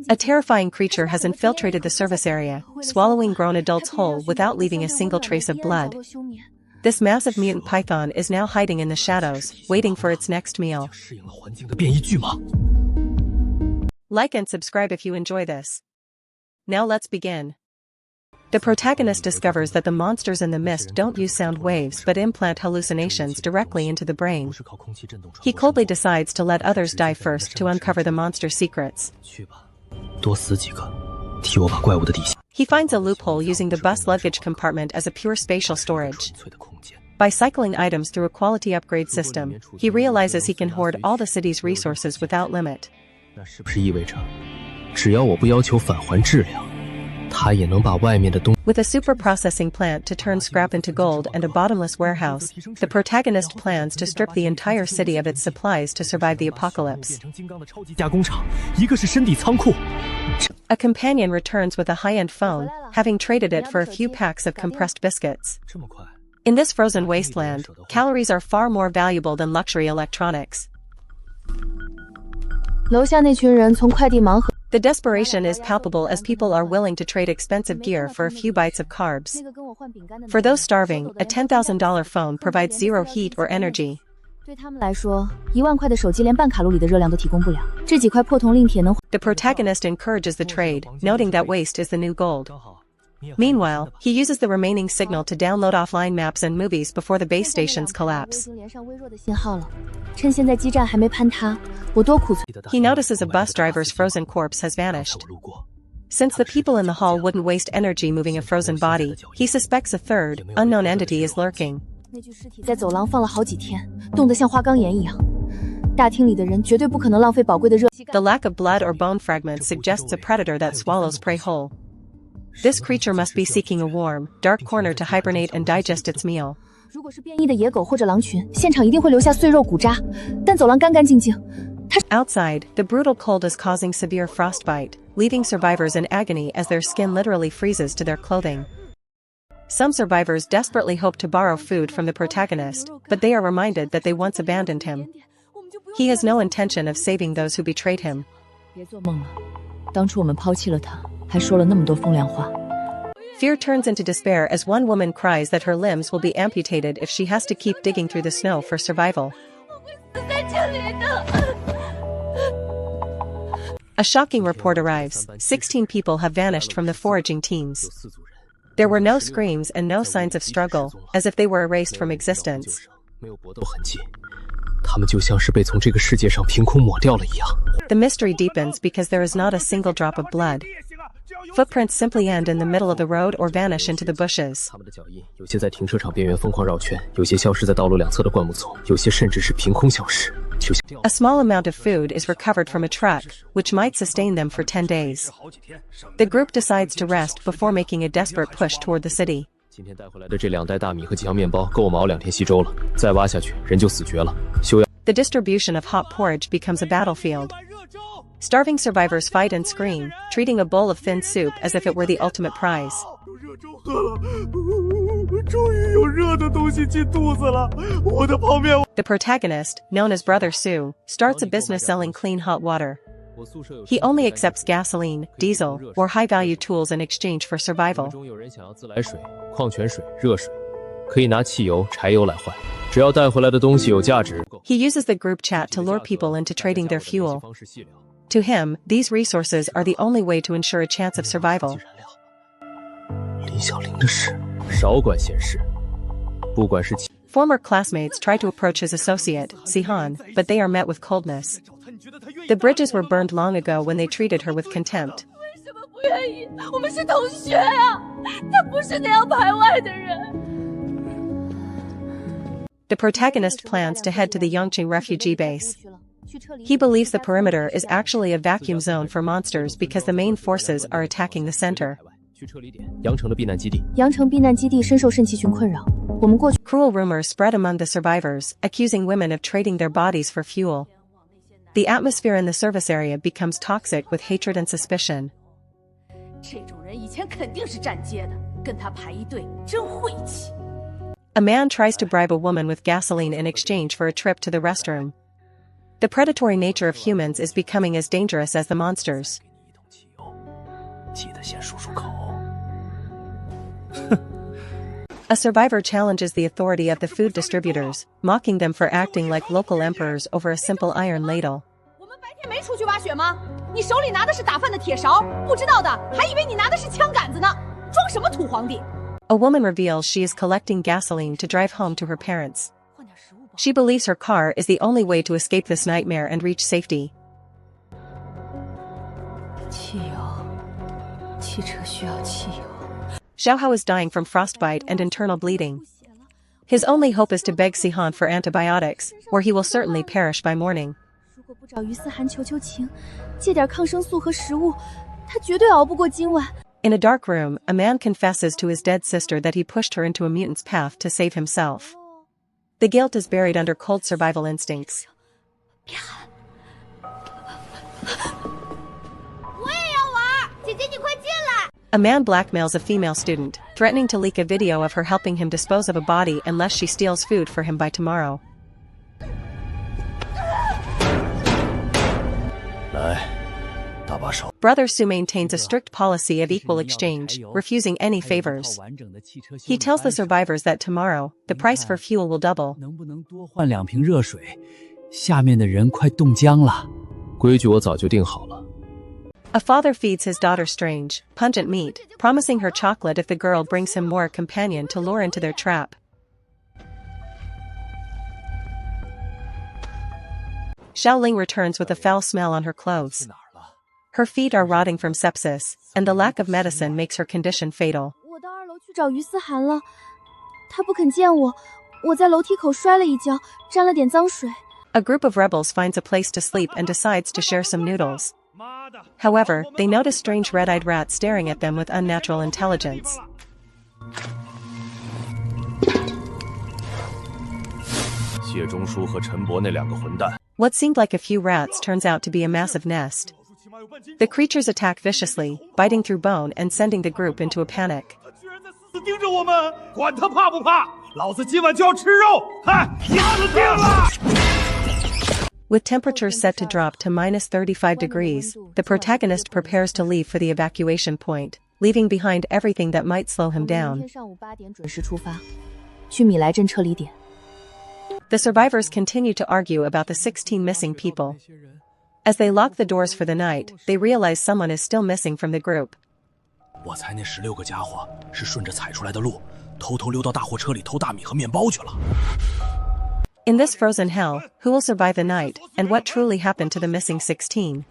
A terrifying creature has infiltrated the service area, swallowing grown adults whole without leaving a single trace of blood. This massive mutant python is now hiding in the shadows, waiting for its next meal. Like and subscribe if you enjoy this. Now let's begin. The protagonist discovers that the monsters in the mist don't use sound waves but implant hallucinations directly into the brain. He coldly decides to let others die first to uncover the monster's secrets. He finds a loophole using the bus luggage compartment as a pure spatial storage. By cycling items through a quality upgrade system, he realizes he can hoard all the city's resources without limit. With a super processing plant to turn scrap into gold and a bottomless warehouse, the protagonist plans to strip the entire city of its supplies to survive the apocalypse. A companion returns with a high-end phone, having traded it for a few packs of compressed biscuits. In this frozen wasteland, calories are far more valuable than luxury electronics. The desperation is palpable as people are willing to trade expensive gear for a few bites of carbs. For those starving, a $10,000 phone provides zero heat or energy. The protagonist encourages the trade, noting that waste is the new gold. Meanwhile, he uses the remaining signal to download offline maps and movies before the base stations collapse. He notices a bus driver's frozen corpse has vanished. Since the people in the hall wouldn't waste energy moving a frozen body, he suspects a third, unknown entity is lurking. The lack of blood or bone fragments suggests a predator that swallows prey whole. This creature must be seeking a warm, dark corner to hibernate and digest its meal. Outside, the brutal cold is causing severe frostbite, leaving survivors in agony as their skin literally freezes to their clothing. Some survivors desperately hope to borrow food from the protagonist, but they are reminded that they once abandoned him. He has no intention of saving those who betrayed him. Fear turns into despair as one woman cries that her limbs will be amputated if she has to keep digging through the snow for survival. A shocking report arrives: 16 people have vanished from the foraging teams. There were no screams and no signs of struggle, as if they were erased from existence. The mystery deepens because there is not a single drop of blood. Footprints simply end in the middle of the road or vanish into the bushes. A small amount of food is recovered from a truck, which might sustain them for 10 days. The group decides to rest before making a desperate push toward the city. The distribution of hot porridge becomes a battlefield. Starving survivors fight and scream, treating a bowl of thin soup as if it were the ultimate prize. The protagonist, known as Brother Sue, starts a business selling clean hot water. He only accepts gasoline, diesel, or high-value tools in exchange for survival. He uses the group chat to lure people into trading their fuel. To him, these resources are the only way to ensure a chance of survival. Former classmates try to approach his associate, Sihan, but they are met with coldness. The bridges were burned long ago when they treated her with contempt. The protagonist plans to head to the Yongqing refugee base. He believes the perimeter is actually a vacuum zone for monsters because the main forces are attacking the center. Cruel rumors spread among the survivors, accusing women of trading their bodies for fuel. The atmosphere in the service area becomes toxic with hatred and suspicion. A man tries to bribe a woman with gasoline in exchange for a trip to the restroom. The predatory nature of humans is becoming as dangerous as the monsters. 记得先漱漱口。A survivor challenges the authority of the food distributors, mocking them for acting like local emperors over a simple iron ladle. 我们白天没出去挖雪吗？你手里拿的是打饭的铁勺，不知道的还以为你拿的是枪杆子呢，装什么土皇帝？ A woman reveals she is collecting gasoline to drive home to her parents. She believes her car is the only way to escape this nightmare and reach safety. 汽油，汽车需要汽油。 Xiaohao is dying from frostbite and internal bleeding. His only hope is to beg Sihan for antibiotics, or he will certainly perish by morning. 如果不找于思涵求求情，借点抗生素和食物，他绝对熬不过今晚。 In a dark room, a man confesses to his dead sister that he pushed her into a mutant's path to save himself. The guilt is buried under cold survival instincts. 别喊！我也要玩，姐姐你快进来！ A man blackmails a female student, threatening to leak a video of her helping him dispose of a body unless she steals food for him by tomorrow. 来，搭把手。 Brother Su maintains a strict policy of equal exchange, refusing any favors. He tells the survivors that tomorrow, the price for fuel will double. 能不能多换2瓶热水？下面的人快冻僵了。规矩我早就定好了。 A father feeds his daughter strange, pungent meat, promising her chocolate if the girl brings him more a companion to lure into their trap. Xiaoling returns with a foul smell on her clothes. Her feet are rotting from sepsis, and the lack of medicine makes her condition fatal. 我到2楼去找于思涵了，他不肯见我，我在楼梯口摔了一跤，沾了点脏水。 A group of rebels finds a place to sleep and decides to share some noodles. However, they notice strange red-eyed rats staring at them with unnatural intelligence. What seemed like a few rats turns out to be a massive nest. The creatures attack viciously, biting through bone and sending the group into a panic. With temperatures set to drop to -35 degrees, the protagonist prepares to leave for the evacuation point, leaving behind everything that might slow him down. 上午8点准时出发，去米莱镇撤离点。 The survivors continue to argue about the 16 missing people. As they lock the doors for the night, they realize someone is still missing from the group. 我猜那16个家伙是顺着踩出来的路，偷偷溜到大货车里偷大米和面包去了。 In this frozen hell, who will survive the night, and what truly happened to the missing 16?